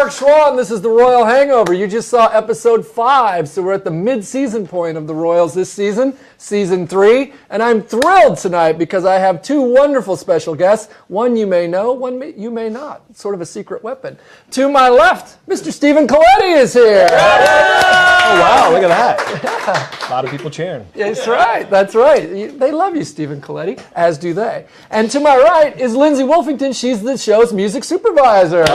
Mark Schwann. This is The Royal Hangover. You just saw episode 5, so we're at the mid-season point of The Royals this season, season 3, and I'm thrilled tonight because I have 2 wonderful special guests. One you may know, one you may not. It's sort of a secret weapon. To my left, Mr. Stephen Colletti is here. Oh, wow, look at that. Yeah. A lot of people cheering. That's right, that's right. They love you, Stephen Colletti, as do they. And to my right is Lindsay Wolfington. She's the show's music supervisor.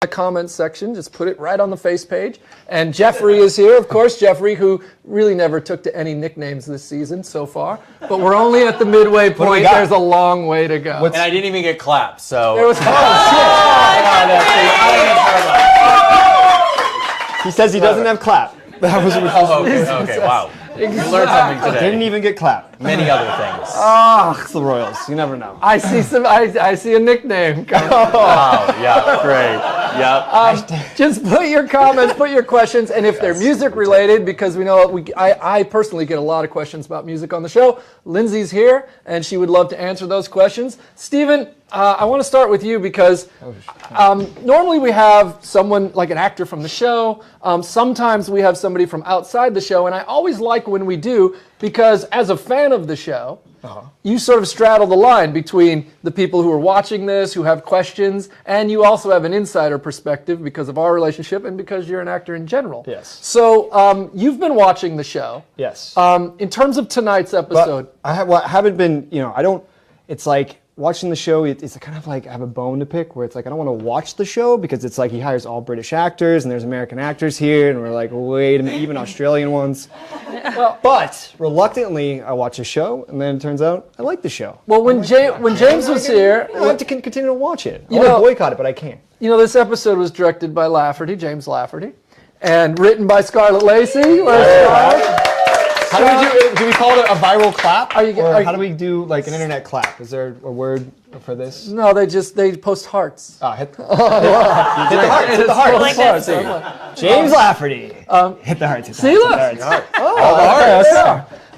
Comment section, just put it right on the face page. And Jeffrey is here, of course. Jeffrey, who really never took to any nicknames this season so far, but we're only at the midway point. There's a long way to go. And I didn't even get clapped, so. There was He says he doesn't have clap. That was okay, wow. You learned something today. Didn't even get clapped. Many other things. It's the Royals. You never know. I see a nickname. Wow, yeah, great. Yep. Just put your comments, put your questions, and if they're music related, because we know I personally get a lot of questions about music on the show. Lindsay's here, and she would love to answer those questions. Stephen, I want to start with you because normally we have someone like an actor from the show. Sometimes we have somebody from outside the show, and I always like when we do because as a fan of the show, you sort of straddle the line between the people who are watching this, who have questions, and you also have an insider perspective because of our relationship and because you're an actor in general. Yes. So you've been watching the show. Yes. In terms of tonight's episode. But I haven't been, it's like, watching the show, it's kind of like I have a bone to pick where it's like I don't want to watch the show because it's like he hires all British actors and there's American actors here and we're like, wait a minute, even Australian ones. But reluctantly, I watch a show and then it turns out I like the show. Well, when James was here, I have to continue to watch it. I want to boycott it, but I can't. You know, this episode was directed by Lafferty, James Lafferty, and written by Scarlett Lacey. How do we call it a viral clap? How do we do like an internet clap? Is there a word for this? No, they post hearts. Hit the hearts. Hit the hearts. Like that. James Lafferty. Hit the hearts. See, look.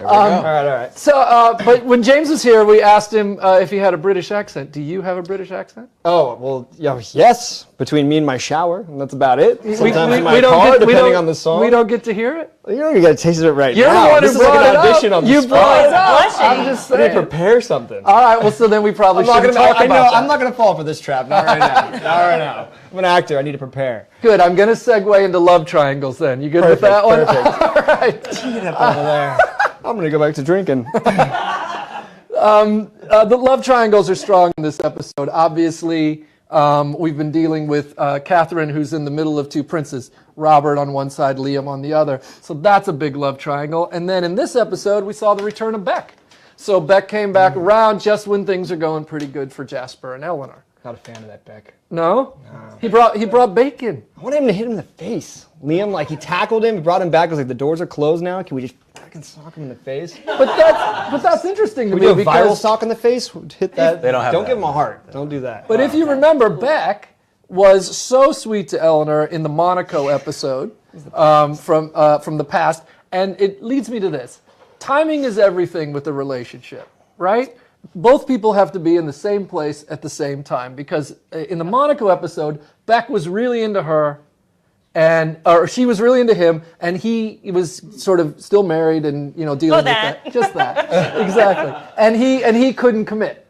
All right. So, but when James was here, we asked him if he had a British accent. Do you have a British accent? Oh, well, yes. Between me and my shower, and that's about it. Sometimes in my car, depending on the song. We don't get to hear it? You got to taste it right You're now. the one This who is like brought an it audition up. on the You spot. brought it up. Blushing. I'm just I need saying. to prepare something. All right, well, so then we probably shouldn't talk about that. I'm not going to fall for this trap. Not right now. Not right now. I'm an actor. I need to prepare. Good, I'm going to segue into love triangles then. You good with that one? Perfect. All right. Get up over there. I'm going to go back to drinking. The love triangles are strong in this episode. Obviously, we've been dealing with Catherine, who's in the middle of 2 princes, Robert on one side, Liam on the other. So that's a big love triangle. And then in this episode, we saw the return of Beck. So Beck came back around just when things are going pretty good for Jasper and Eleanor. Not a fan of that Beck. No? He brought bacon. I wanted him to hit him in the face. Liam, like, he tackled him, he brought him back. I was like, the doors are closed now. Can we just fucking sock him in the face? But that's interesting to We me do a viral because sock in the face? Hit that. They don't have that. give him a heart. Don't do that. But if you remember, Beck was so sweet to Eleanor in the Monaco episode from the past, and it leads me to this. Timing is everything with a relationship, right? Both people have to be in the same place at the same time because in the Monaco episode, Beck was really into her, or she was really into him, and he was sort of still married and dealing with that. Just that, exactly. And he couldn't commit.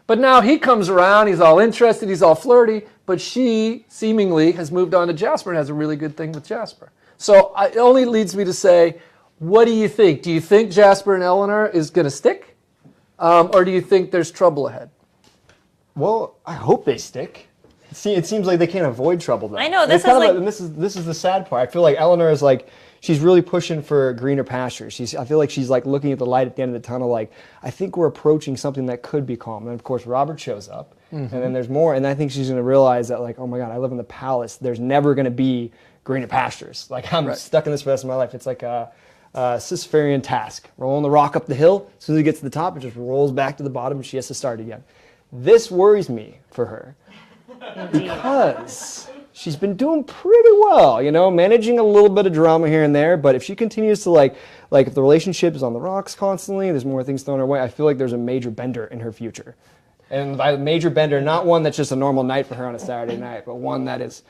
But now he comes around, he's all interested, he's all flirty, but she seemingly has moved on to Jasper and has a really good thing with Jasper. So it only leads me to say, what do you think? Do you think Jasper and Eleanor is going to stick? Or do you think there's trouble ahead? Well, I hope they stick. See, it seems like they can't avoid trouble, though. I know, this is the sad part. I feel like Eleanor is like, she's really pushing for greener pastures. I feel like she's like looking at the light at the end of the tunnel, like, I think we're approaching something that could be calm. And of course, Robert shows up, and then there's more, and I think she's going to realize that, like, oh my God, I live in the palace. There's never going to be greener pastures. Like, I'm stuck in this for the rest of my life. It's like a Sisyphean task. Rolling the rock up the hill, as soon as it gets to the top, it just rolls back to the bottom, and she has to start again. This worries me for her because she's been doing pretty well, managing a little bit of drama here and there. But if she continues to like if the relationship is on the rocks constantly, there's more things thrown her way, I feel like there's a major bender in her future. And by major bender, not one that's just a normal night for her on a Saturday night, but one that is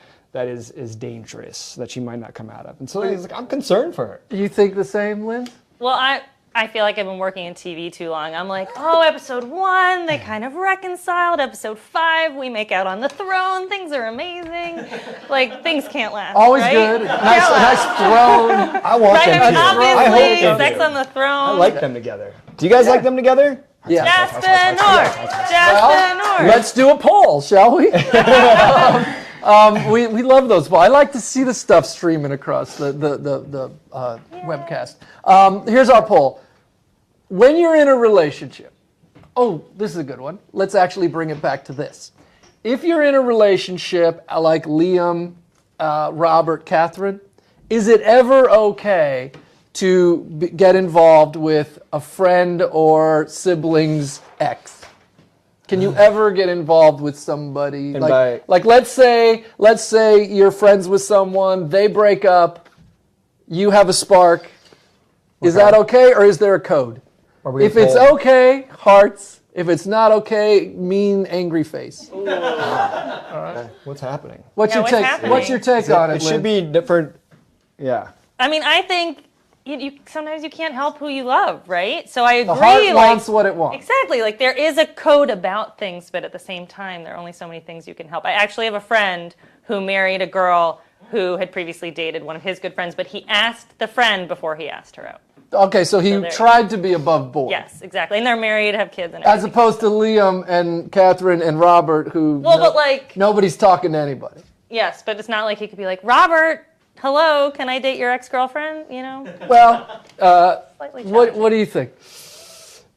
dangerous, that she might not come out of. And so I'm concerned for her. You think the same, Lynn? Well, I feel like I've been working in TV too long. I'm like, oh, episode 1, they kind of reconciled. Episode 5, we make out on the throne. Things are amazing. Like, things can't last. Always right? good. Nice throne. I want Right, them I mean, to. obviously, I hope they sex do. on the throne. I like them together. Do you guys like them together? Yeah. Jasper North. Jasper North. Let's do a poll, shall we? We love those. I like to see the stuff streaming across the webcast. Here's our poll. When you're in a relationship, this is a good one. Let's actually bring it back to this. If you're in a relationship like Liam, Robert, Catherine, is it ever okay to get involved with a friend or sibling's ex? Can you ever get involved with somebody like let's say you're friends with someone, they break up, you have a spark. Is that okay, or is there a code? If it's okay, hearts. If it's not okay, mean, angry face. All right. What's happening? What's your take on it, It should be different. Yeah. I mean, I think you sometimes you can't help who you love, right? So I agree. The heart wants what it wants. Exactly. Like, there is a code about things, but at the same time, there are only so many things you can help. I actually have a friend who married a girl who had previously dated one of his good friends, but he asked the friend before he asked her out. Okay, so he tried to be above board. Yes, exactly. And they're married, have kids, and As everything. opposed to Liam and Catherine and Robert, who but like, nobody's talking to anybody. yes, but it's not like he could be like, Robert, hello, can I date your ex-girlfriend? Well, Slightly what do you think?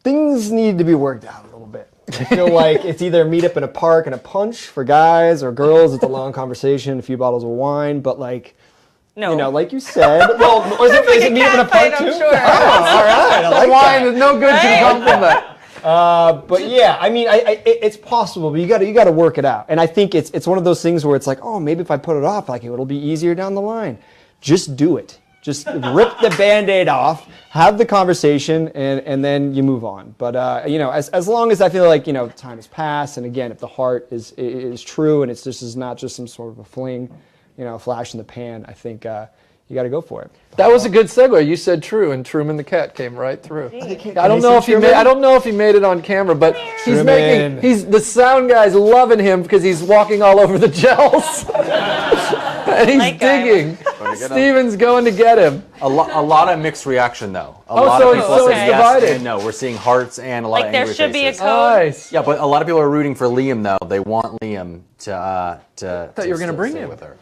Things need to be worked out a little bit. I feel like it's either meet up in a park and a punch for guys, or girls, it's a long conversation, a few bottles of wine, but like, No. Like you said, well, is it meet up in a park too? I'm sure. Oh, all right, I like Wine that. is no good can come from that. But yeah, I mean, it's possible, but you got to work it out. And I think it's one of those things where it's like, oh, maybe if I put it off, like it'll be easier down the line. Just do it. Just rip the Band-Aid off, have the conversation, and then you move on. But as long as I feel like time has passed, and again, if the heart is true and it's just is not just some sort of a fling, a flash in the pan, I think you got to go for it. That was a good segue. You said true, and Truman the cat came right through. I don't say know if he Truman? I don't know if he made it on camera, but Truman. the sound guy's loving him because he's walking all over the gels. And he's Like guy. digging. Steven's going to get him. A lot of mixed reaction though. A Oh, lot so of it's- people so saying it's yes divided. and no. We're seeing hearts and a lot Like, of there angry should be a faces. code. Nice. Yeah, but a lot of people are rooting for Liam though. They want Liam to. thought you were gonna bring stay him. with her.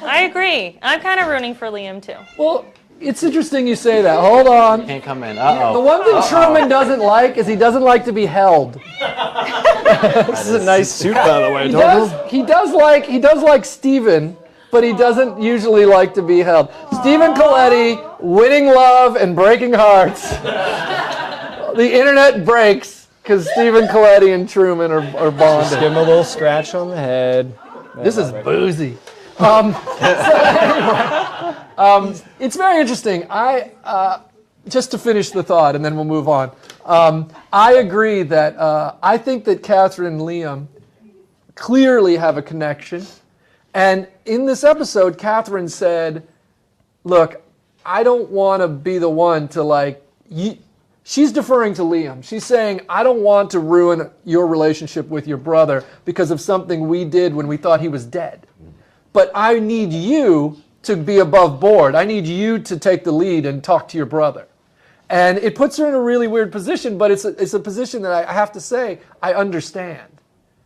I agree. I'm kind of rooting for Liam, too. Well, it's interesting you say that. Hold on. Can't come in. The one thing Truman doesn't like is he doesn't like to be held. This is a nice suit, by the way. He does like Steven, but he doesn't usually like to be held. Stephen Coletti, winning love and breaking hearts. The internet breaks because Stephen Coletti and Truman are Give bonded. him a little scratch on the head. This is boozy. It's very interesting. Just to finish the thought, and then we'll move on. I agree that I think that Catherine and Liam clearly have a connection. And in this episode, Catherine said, look, I don't want to be the one to she's deferring to Liam. She's saying, I don't want to ruin your relationship with your brother because of something we did when we thought he was dead. But I need you to be above board. I need you to take the lead and talk to your brother. And it puts her in a really weird position, but it's a position that I have to say I understand.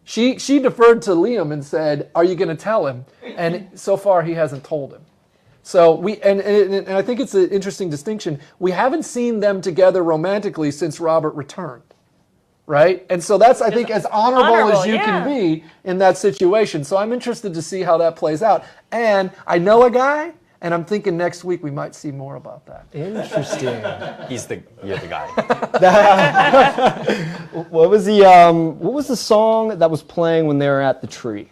She deferred to Liam and said, are you going to tell him? And so far he hasn't told him. So and I think it's an interesting distinction. We haven't seen them together romantically since Robert returned. Right? And so that's, I think, as honorable as you can be in that situation. So I'm interested to see how that plays out. And I know a guy, and I'm thinking next week we might see more about that. Interesting. You're the guy. What was the song that was playing when they were at the tree?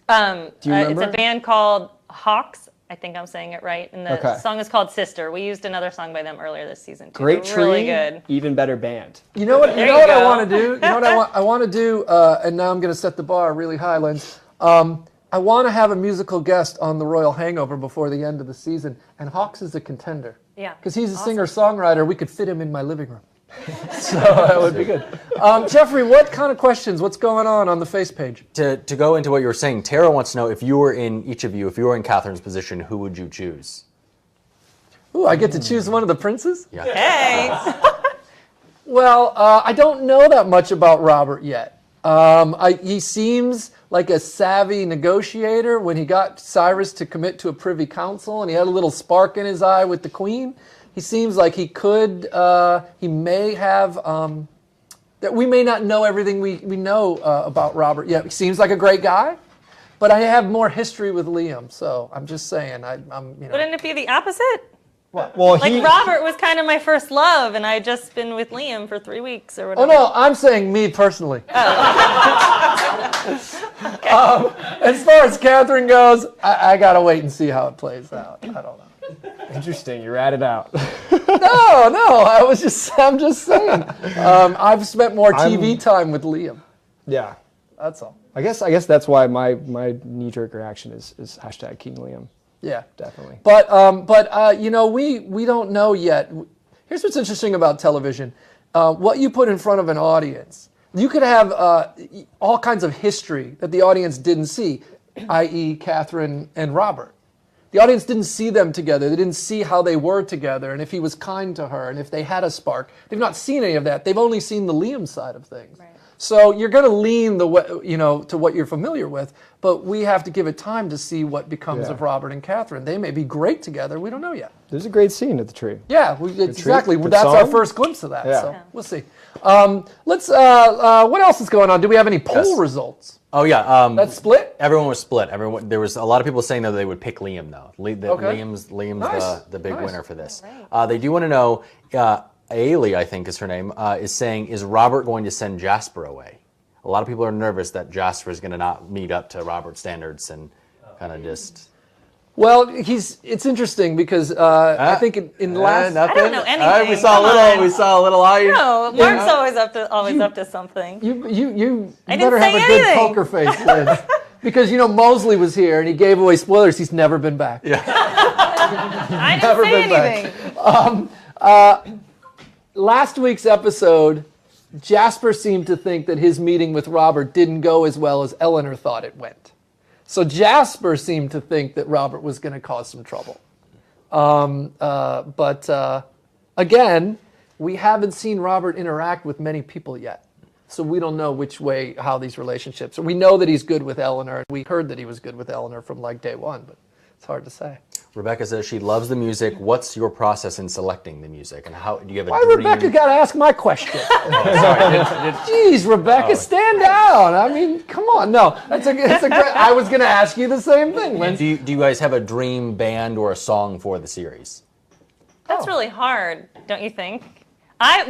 Do you It's remember? a band called Hawks. I think I'm saying it right. And the Okay. song is called Sister. We used another song by them earlier this season, too. Great They're tree, really good. even better band. You know what? You There know you what I go. want to do. You know what I want? I want to do. And now I'm going to set the bar really high, Lens. I want to have a musical guest on the Royal Hangover before the end of the season, and Hawks is a contender. Yeah. Because he's a Awesome. singer-songwriter. We could fit him in my living room. So that would be good. Jeffrey, what kind of questions? What's going on the face page? To go into what you were saying, Tara wants to know if you were in Catherine's position, who would you choose? Ooh, I get to choose one of the princes? Yeah. Hey. Well, I don't know that much about Robert yet. He seems like a savvy negotiator when he got Cyrus to commit to a privy council, and he had a little spark in his eye with the queen. He seems like he could, he may have, that we may not know everything we know about Robert yet. He seems like a great guy, but I have more history with Liam, so I'm just saying, I'm you know. Wouldn't it be the opposite? Well, Like Robert was kind of my first love, and I had just been with Liam for 3 weeks or Oh whatever. no, I'm saying me personally. As far as Catherine goes, I gotta wait and see how it plays out. I don't know. interesting. You ratted out. No, I'm just saying. I've spent more TV time with Liam. Yeah. That's all. I guess that's why my knee-jerk reaction is hashtag King Liam. Yeah, Definitely. But you know, we don't know yet. Here's what's interesting about television: what you put in front of an audience. You could have all kinds of history that the audience didn't see, i.e., Catherine and Robert. The audience didn't see them together. They didn't see how they were together, and if he was kind to her, and if they had a spark. They've not seen any of that. They've only seen the Liam side of things. Right. So you're going to lean the way, to what you're familiar with, but we have to give it time to see what becomes Yeah. of Robert and Catherine. They may be great together. We don't know yet. There's a great scene at the tree. Yeah, exactly. good That's our song. first glimpse of that. Yeah. So Yeah. we'll see. Let's. What else is going on? Do we have any poll Yes. results? Oh yeah. That's split. Everyone was split. There was a lot of people saying that they would pick Liam though. Okay. Liam's Nice. the big Nice. winner for this. Right. They do want to know. Ailey, I think is her name, is saying, is Robert going to send Jasper away? A lot of people are nervous that Jasper is going to not meet up to Robert's standards and kind of just. Well, it's interesting because I think in last. Nothing. I don't know anything. we saw Come a little. on. We saw a little eye. No, Mark's always up to something. You I better didn't have a say good anything. poker face, Liz. Because Mosley was here and he gave away spoilers. He's never been back. Yeah. I Never didn't say been back. anything. Last week's episode, Jasper seemed to think that his meeting with Robert didn't go as well as Eleanor thought it went. So Jasper seemed to think that Robert was going to cause some trouble. But again, we haven't seen Robert interact with many people yet. So we don't know how these relationships are. We know that he's good with Eleanor. We heard that he was good with Eleanor from like day one, but it's hard to say. Rebecca says she loves the music. What's your process in selecting the music, and how do you have a Why dream? Rebecca got to ask my question? Sorry, Jeez, Rebecca, stand down. I mean, come on. No, it's a great. I was going to ask you the same thing, Lindsay. do you guys have a dream band or a song for the series? That's really hard, don't you think? Last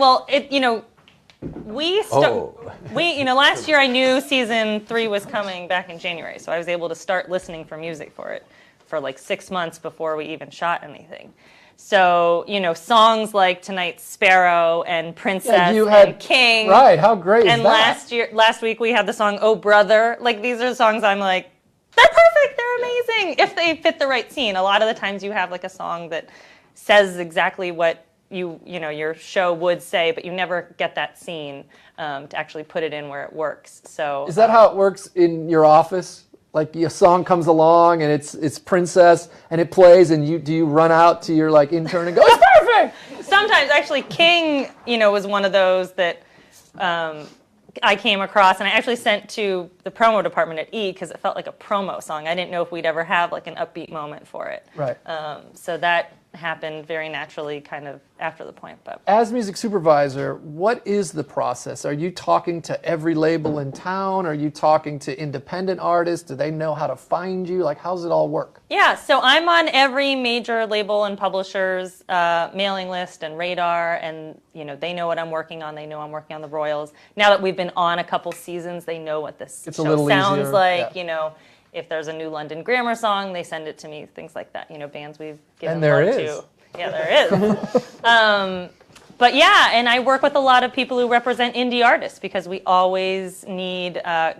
year I knew season 3 was coming back in January, so I was able to start listening for music for it for like 6 months before we even shot anything. So, songs like tonight's Sparrow and Princess and King. Right, how great And is that? last week we had the song Oh Brother. Like, these are songs I'm like, they're perfect, they're amazing, if they fit the right scene. A lot of the times you have like a song that says exactly what your show would say, but you never get that scene to actually put it in where it works. So Is that how it works in your office? Like a song comes along and it's Princess and it plays and do you run out to your like intern and go, it's perfect? sometimes actually King, was one of those that I came across, and I actually sent to the promo department at E because it felt like a promo song. I didn't know if we'd ever have like an upbeat moment for it. Right. So that happened very naturally kind of after the point. But As music supervisor, what is the process? Are you talking to every label in town? Are you talking to independent artists? Do they know how to find you? Like, how's it all work? yeah, so I'm on every major label and publisher's mailing list and radar, and they know what I'm working on. They know I'm working on the Royals. Now that we've been on a couple seasons, they know what this It's a show little sounds easier, like. yeah. If there's a new London Grammar song, they send it to me, things like that. Bands we've given And there love is. to. Yeah, there is. But yeah, and I work with a lot of people who represent indie artists because we always need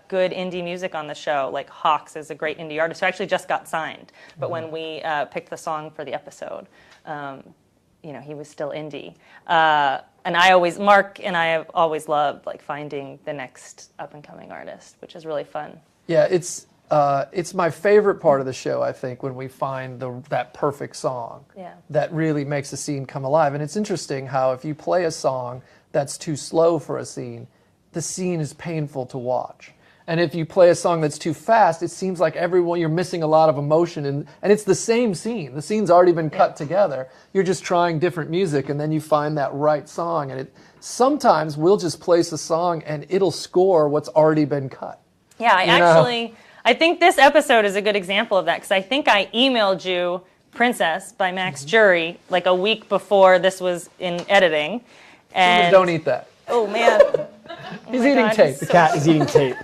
good indie music on the show. Like Hawks is a great indie artist who actually just got signed. But when we picked the song for the episode, he was still indie. And Mark and I have always loved like finding the next up and coming artist, which is really fun. Yeah, it's my favorite part of the show, I think, when we find that perfect song that really makes a scene come alive. And it's interesting how if you play a song that's too slow for a scene, the scene is painful to watch. And if you play a song that's too fast, it seems like you're missing a lot of emotion. And it's the same scene. The scene's already been cut together. You're just trying different music, and then you find that right song. And sometimes we'll just place a song, and it'll score what's already been cut. Yeah, I think this episode is a good example of that because I think I emailed you Princess by Max Jury like a week before this was in editing. And Don't eat that. Oh, man. He's eating God, tape. The cat is eating tape.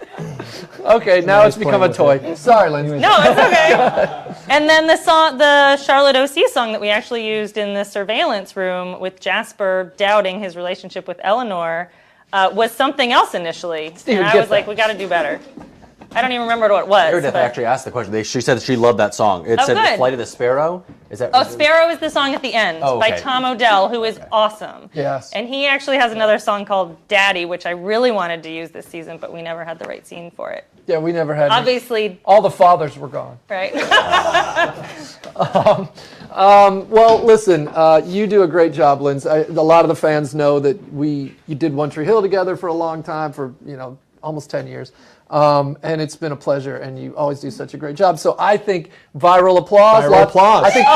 Okay, now it's he's become a playing toy. with Sorry, Lindsay. No, it's okay. And then the Charlotte O.C. song that we actually used in the surveillance room with Jasper doubting his relationship with Eleanor was something else initially. Steven, And I get was like, that. we got to do better. I don't even remember what it was. Meredith but- actually asked the question. She said that she loved that song. It said good. Flight of the Sparrow. Is that? Oh, Sparrow is the song at the end Oh, by okay. Tom Odell, who is awesome. Yes. And he actually has another song called Daddy, which I really wanted to use this season, but we never had the right scene for it. Yeah, we never had. Obviously, All the fathers were gone. right? Well, listen, you do a great job, Lindsay. A lot of the fans know that you did One Tree Hill together for a long time, for almost 10 years. And it's been a pleasure, and you always do such a great job. So I think viral applause. Viral applause. I think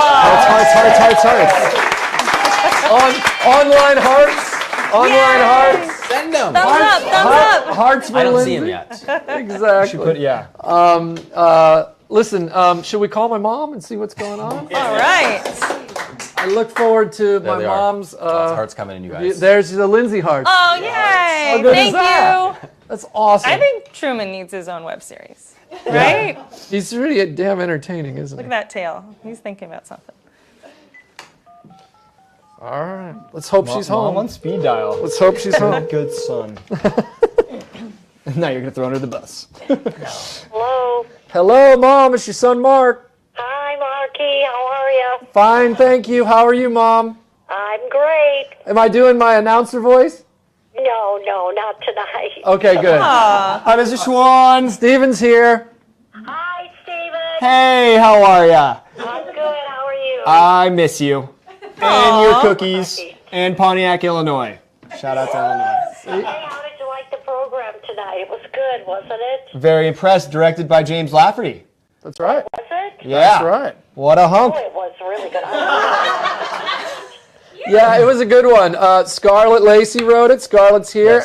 Hearts. online hearts. Online Yay! hearts. Send them. Thumbs up, thumbs up. Hearts for I don't Lindsay. see him yet. Exactly. Listen, should we call my mom and see what's going on? All right. I look forward to There my they are. mom's. Lots of hearts coming in, you guys. There's the Lindsay hearts. Oh, yay. good is Thank that? you. That's awesome. I think Truman needs his own web series, right? He's really damn entertaining, isn't Look he? at that tail. He's thinking about something. All right. Let's hope she's Mom home. on speed dial. Let's hope she's home. Good son. Now you're gonna throw under the bus. Hello. Hello, Mom. It's your son, Mark. Hi, Marky. How are you? Fine, thank you. How are you, Mom? I'm great. Am I doing my announcer voice? No, not tonight. Okay, good. Hi, Mr. Schwan. Steven's here. Hi, Steven. Hey, how are ya? I'm good. How are you? I miss you. And your cookies. And Pontiac, Illinois. Shout out to Illinois. Hey, how did you like the program tonight? It was good, wasn't it? Very impressed. Directed by James Lafferty. That's right. Was it? Yeah. That's right. What a hunk. Oh, it was really good. Yeah, it was a good one. Scarlett Lacey wrote it. Scarlett's here.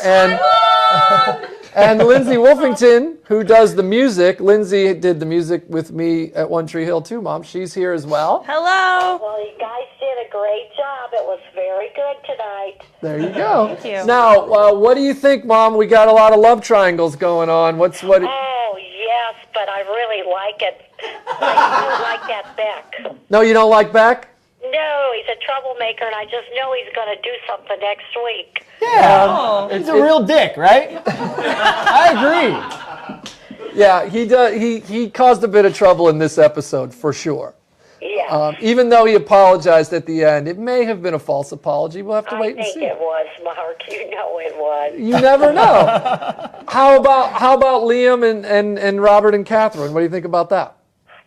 And Lindsay Wolfington, who does the music. Lindsay did the music with me at One Tree Hill too, Mom. She's here as well. Hello. Well, you guys did a great job. It was very good tonight. There you go. Thank you. Now, what do you think, Mom? We got a lot of love triangles going on. What? Oh, yes, but I really like it. I do like that Beck. No, you don't like Beck? No, he's a troublemaker, and I just know he's going to do something next week. Oh. He's a real dick, right? I agree. Yeah, he does. He caused a bit of trouble in this episode for sure. Yeah. Even though he apologized at the end, it may have been a false apology. We'll have to I wait and think see. it was, Mark. You know it was. You never know. How about Liam and Robert and Catherine? What do you think about that?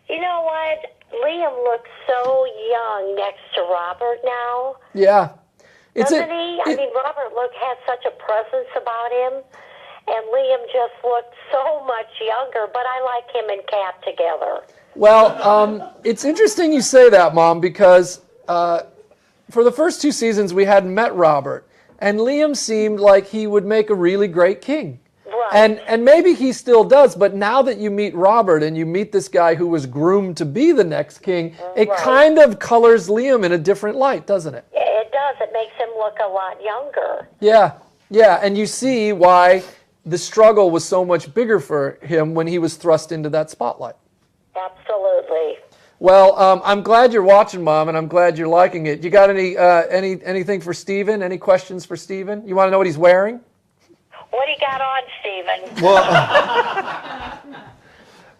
You know what? Liam looks so young next to Robert now. Yeah. Doesn't he? I mean, Robert has such a presence about him, and Liam just looked so much younger, but I like him and Kat together. Well, it's interesting you say that, Mom, because for the first two seasons we hadn't met Robert, and Liam seemed like he would make a really great king. Right. And maybe he still does, but now that you meet Robert and you meet this guy who was groomed to be the next king, it Right. kind of colors Liam in a different light, doesn't it? It does. It makes him look a lot younger. Yeah, and you see why the struggle was so much bigger for him when he was thrust into that spotlight. Absolutely. Well, I'm glad you're watching, Mom, and I'm glad you're liking it. You got anything for Steven? Any questions for Steven? You want to know what he's wearing? What do you got on, Stephen?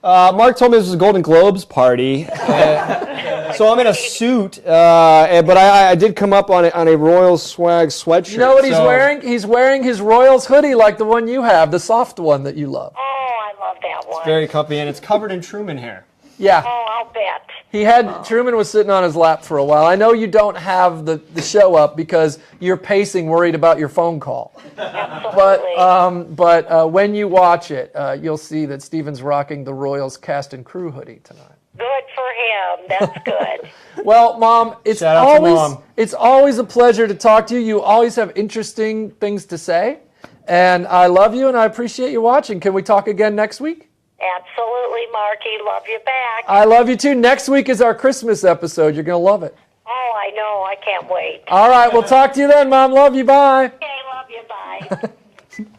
Well, Mark told me this was a Golden Globes party, so I'm in a suit. But I did come up on a Royal Swag sweatshirt. You know what he's wearing? He's wearing his Royals hoodie like the one you have, the soft one that you love. Oh, I love that one. Very comfy, and it's covered in Truman hair. Yeah. Oh, I'll bet. Truman was sitting on his lap for a while. I know you don't have the show up because you're pacing, worried about your phone call. Absolutely. But when you watch it, you'll see that Steven's rocking the Royals cast and crew hoodie tonight. Good for him. That's good. Well, Mom, Shout out to Mom. it's always a pleasure to talk to you. You always have interesting things to say, and I love you and I appreciate you watching. Can we talk again next week? Absolutely, Marky. Love you back. I love you too. Next week is our Christmas episode. You're gonna love it. Oh, I know. I can't wait. All right, we'll talk to you then, Mom. Love you. Bye. Okay, love you. Bye.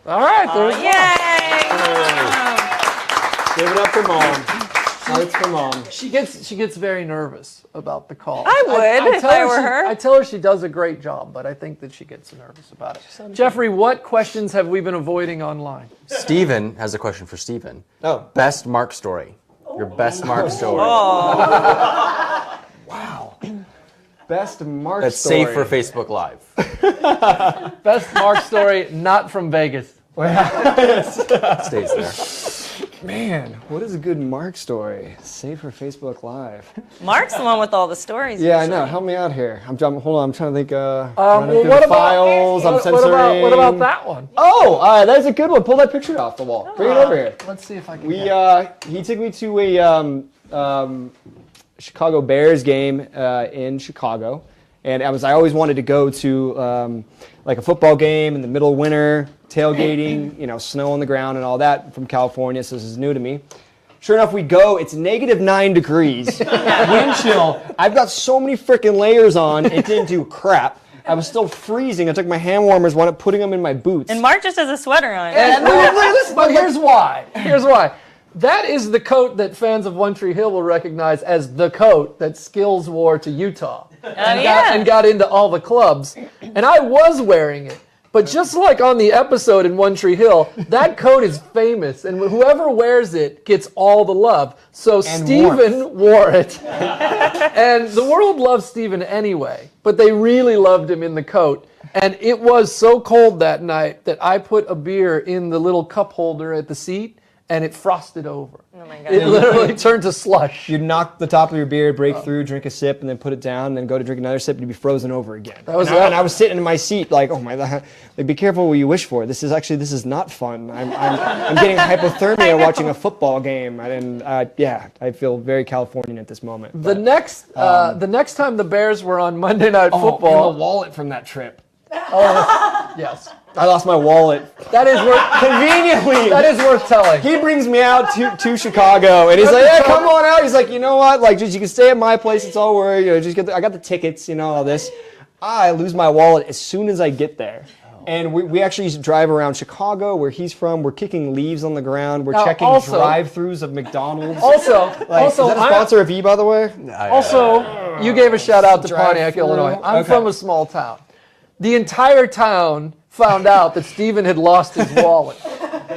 All right. There's Yay! Give it up for Mom. Hearts for Mom. She gets very nervous about the call. I would if tell I were she- her. I tell her she does a great job, but I think that she gets nervous about it. Jeffrey, what questions have we been avoiding online? Steven has a question for Steven. Oh. Best Mark story. Your best Mark story. Best Mark That's story. safe for Facebook Live. Best Mark story, not from Vegas. Stays there. Man, what is a good Mark story? Save for Facebook Live. Mark's the one with all the stories. Yeah, I usually. know. Help me out here. Hold on. I'm trying to think. Well, running through the files. I'm censoring. what about that one? Oh, that's a good one. Pull that picture off the wall. Bring it over here. Let's see if I can. get He took me to a Chicago Bears game in Chicago, and I always wanted to go to like a football game in the middle of winter, tailgating, snow on the ground and all that from California. So this is new to me. Sure enough, we go. It's -9 degrees, wind chill. I've got so many freaking layers on. It didn't do crap. I was still freezing. I took my hand warmers, wound up putting them in my boots. And Mark just has a sweater on. But here's why. Here's why. That is the coat that fans of One Tree Hill will recognize as the coat that Skills wore to Utah and got into all the clubs. And I was wearing it. But just like on the episode in One Tree Hill, that coat is famous, and whoever wears it gets all the love. So Steven wore it. And the world loves Steven anyway, but they really loved him in the coat. And it was so cold that night that I put a beer in the little cup holder at the seat, and it frosted over. Oh my God. It literally turned to slush. You'd knock the top of your beer, break through, drink a sip, and then put it down, and then go to drink another sip, and you'd be frozen over again. And I was sitting in my seat like, oh my God, like, be careful what you wish for. This is not fun. I'm getting hypothermia watching a football game, and I feel very Californian at this moment. The next time the Bears were on Monday Night and Football, the wallet from that trip. yes, I lost my wallet. that is worth Conveniently. that is worth telling. He brings me out to Chicago, and he's like, "Yeah, come on out." He's like, "You know what? Like, just you can stay at my place. It's all worried. Just I got the tickets. All this." I lose my wallet as soon as I get there, and we actually used to drive around Chicago, where he's from. We're kicking leaves on the ground. We're Now, checking also- drive-throughs of McDonald's. Also, Is that a sponsor of E, by the way? you gave a shout out to Drive Pontiac, through. Illinois. I'm Okay. from a small town. The entire town found out that Steven had lost his wallet.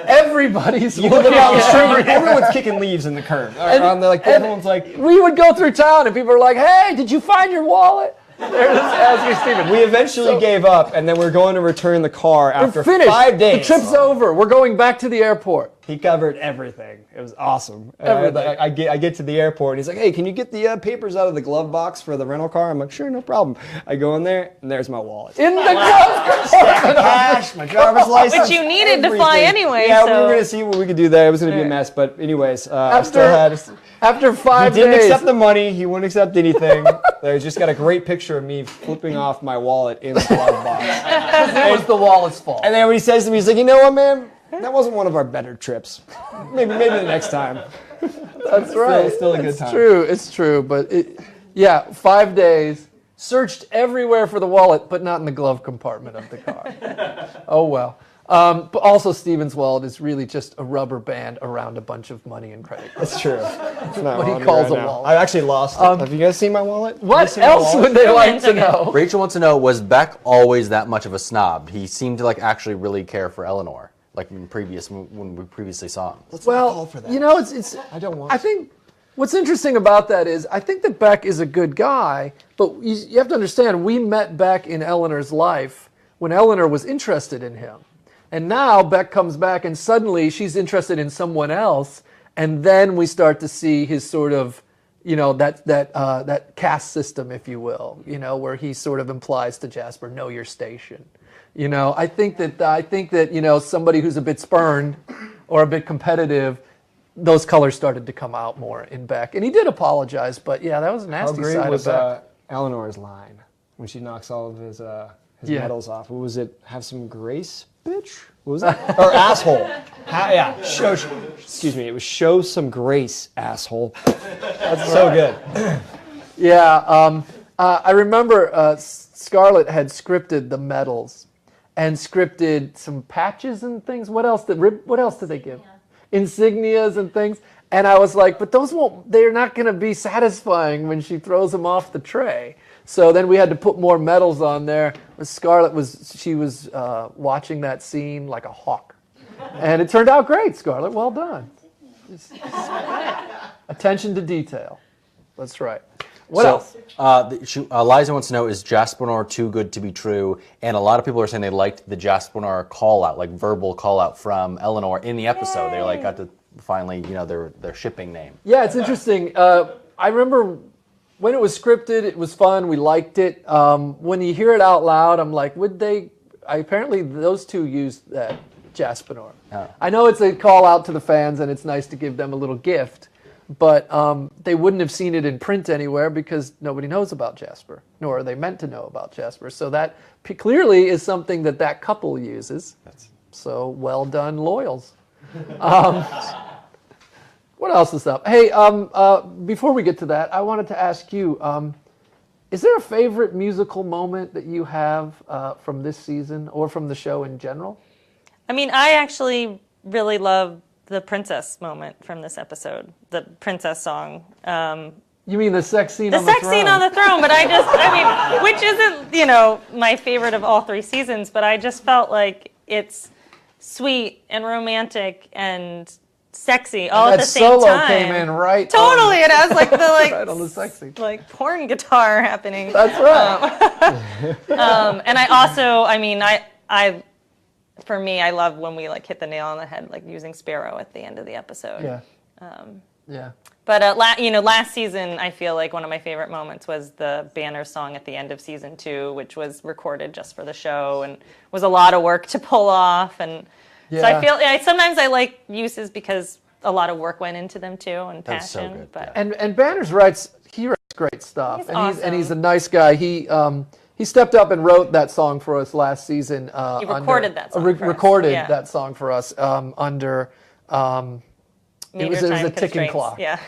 Everybody's You look looking down the at street, everyone's kicking leaves in the curb. Everyone's like, we would go through town and people are like, "Hey, did you find your wallet?" They're just asking Steven. we eventually gave up, and then we're going to return the car after finished. 5 days. The trip's over. We're going back to the airport. He covered everything. It was awesome. And Everything. I get to the airport, and he's like, "Hey, can you get the papers out of the glove box for the rental car?" I'm like, "Sure, no problem." I go in there, and there's my wallet. In the glove compartment. Cash, my driver's license. But you needed to fly everything. anyway, Yeah, we so- were gonna see what we could do there. It was gonna be a mess, but anyways, I still had. After He 5 didn't days, accept the money. He wouldn't accept anything. There's just got a great picture of me flipping off my wallet in the glove box. it was the wallet's fault. And then when he says to me, he's like, "You know what, man? That wasn't one of our better trips. Maybe the next time." That's right. Still a good time. It's true. But 5 days, searched everywhere for the wallet, but not in the glove compartment of the car. Oh well. But also, Stevenswald is really just a rubber band around a bunch of money and credit cards. That's true. It's not What he on me calls a now. wallet. I actually lost it. Have you guys seen my wallet? Have you What seen my else wallet? would they like to Romantic. know? Rachel wants to know, was Beck always that much of a snob? He seemed to like actually really care for Eleanor, like when we previously saw him. Let's not Well, fall for that. you know, it's. I don't want I think what's interesting about that is I think that Beck is a good guy, but you have to understand we met Beck in Eleanor's life when Eleanor was interested in him, and now Beck comes back and suddenly she's interested in someone else, and then we start to see his sort of, you know, that caste system, if you will, you know, where he sort of implies to Jasper, know your station. You know, I think that you know, somebody who's a bit spurned or a bit competitive, those colors started to come out more in Beck, and he did apologize. But yeah, that was a How nasty great side was of Beck. Eleanor's line when she knocks all of his Yeah. medals off? What was it? Have some grace, bitch? What was it? Or asshole? Yeah. Excuse me. It was show some grace, asshole. That's so good. Yeah, I remember Scarlett had scripted the medals and scripted some patches and things. What else did they give? Insignias and things. And I was like, but they're not going to be satisfying when she throws them off the tray. So then we had to put more medals on there. Scarlett was watching that scene like a hawk. And it turned out great, Scarlett. Well done. Attention to detail. That's right. What else? Liza wants to know, is Jasper too good to be true? And a lot of people are saying they liked the Jasper call out, like verbal call out from Eleanor in the episode. They like got to finally, you know, their shipping name. Yeah, it's interesting. I remember when it was scripted, it was fun. We liked it. When you hear it out loud, I'm like, would they? Apparently, those two used that Jasper. Oh. I know it's a call out to the fans, and it's nice to give them a little gift. But they wouldn't have seen it in print anywhere because nobody knows about Jasper, nor are they meant to know about Jasper. So that clearly is something that couple uses. So well done, Loyals. What else is up? Hey, before we get to that, I wanted to ask you, is there a favorite musical moment that you have from this season or from the show in general? I mean, I actually really love the princess moment from this episode, the princess song. You mean the sex scene on the throne? The sex scene on the throne, but I mean, which isn't, you know, my favorite of all 3 seasons, but I just felt like it's sweet and romantic and sexy all at the same time. That solo came in right. Totally, it has like the right on the sex scene. like porn guitar happening. That's right. And I also, I mean, I for me, I love when we like hit the nail on the head, like using Sparrow at the end of the episode. Yeah. Yeah. But last season, I feel like one of my favorite moments was the Banner song at the end of season 2, which was recorded just for the show and was a lot of work to pull off. And so I feel sometimes I like uses because a lot of work went into them too and That's so passion. good, But And Banner's writes great stuff. He's and he's a awesome. nice guy. He stepped up and wrote that song for us last season. He recorded that song for us, recorded yeah. that song for us under. It was Major a time ticking constraints, clock. Yeah.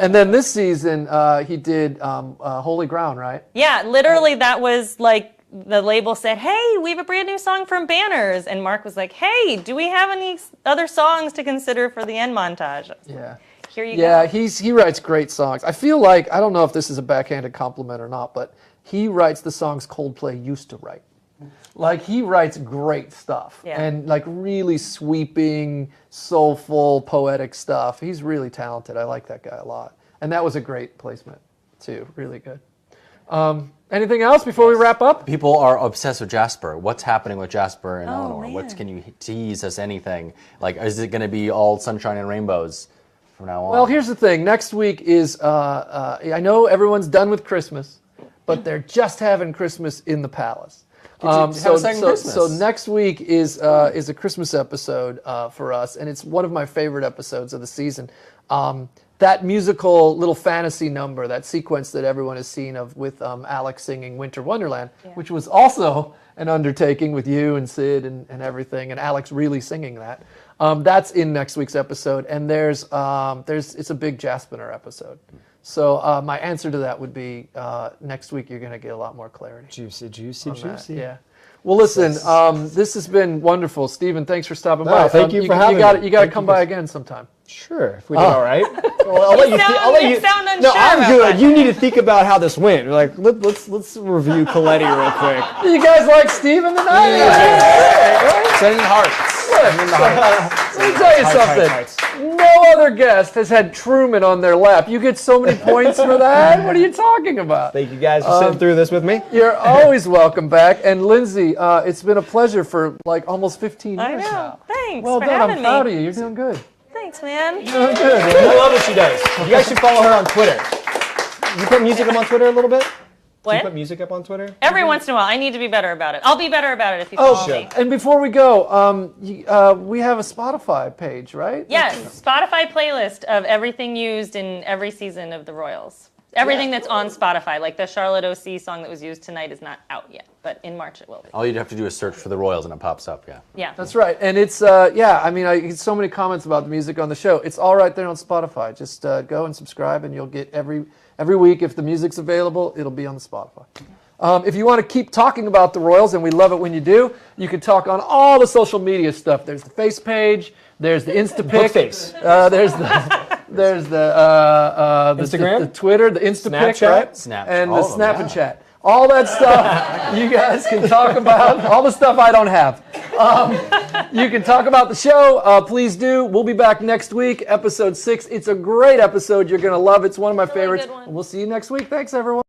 And then this season he did Holy Ground, right? Yeah, literally that was like the label said, "Hey, we have a brand new song from Banners." And Mark was like, "Hey, do we have any other songs to consider for the end montage?" Yeah. Here you Yeah, go. he writes great songs. I feel like, I don't know if this is a backhanded compliment or not, but he writes the songs Coldplay used to write. Like, he writes great stuff. Yeah. And like really sweeping, soulful, poetic stuff. He's really talented. I like that guy a lot. And that was a great placement too. Really good. Anything else before we wrap up? People are obsessed with Jasper. What's happening with Jasper and Oh, Eleanor? man. Can you tease us anything? Like, is it going to be all sunshine and rainbows from now on? Well, here's the thing. Next week is, I know everyone's done with Christmas, but they're just having Christmas in the palace. Have a second Christmas. So next week is a Christmas episode for us, and it's one of my favorite episodes of the season. That musical little fantasy number, that sequence that everyone has seen of with Alex singing Winter Wonderland, which was also an undertaking with you and Sid and everything, and Alex really singing that. That's in next week's episode, and there's it's a big Jaspiner episode. So my answer to that would be next week you're going to get a lot more clarity. Juicy, juicy, on that. juicy. Yeah. Well, listen, this has been wonderful. Stephen, thanks for stopping by. Thank you for having me. You got to come by again sometime. Sure, if we did all right. Well, I'll let you. I'll let You you. sound unsure No, I'm about good. that. You need to think about how this went. Like, let's review Coletti real quick. You guys like Stephen tonight? Sending hearts. Let me tell you something. No other guest has had Truman on their lap. You get so many points for that? What are you talking about? Thank you guys for sitting through this with me. You're always welcome back. And Lindsay, it's been a pleasure for like almost 15 years I know. now. Thanks Well for done. having I'm proud me. of you. You're doing good. Thanks, man. You're doing good. I love what she does. You guys should follow her on Twitter. You put music up on Twitter a little bit? Do you What? put music up on Twitter? Every once in a while, I need to be better about it. I'll be better about it if you Oh, follow me. and before we go, we have a Spotify page, right? Yes, Spotify playlist of everything used in every season of the Royals. Everything that's on Spotify, like the Charlotte O.C. song that was used tonight is not out yet, but in March it will be. All you'd have to do is search for the Royals and it pops up. Yeah. Yeah. That's right. And it's, I mean, I get so many comments about the music on the show. It's all right there on Spotify. Just go and subscribe and you'll get every week, if the music's available, it'll be on the Spotify. If you want to keep talking about the Royals, and we love it when you do, you can talk on all the social media stuff. There's the face page, there's the Instapic, Bookface. there's the Instagram? the Twitter, the Instapic, Snapchat? right? Snapchat, and the all of them, Snap yeah. and Chat. All that stuff you guys can talk about. All the stuff I don't have. You can talk about the show. Please do. We'll be back next week, episode 6. It's a great episode. You're going to love it. It's one of my Really favorites. good one. We'll see you next week. Thanks, everyone.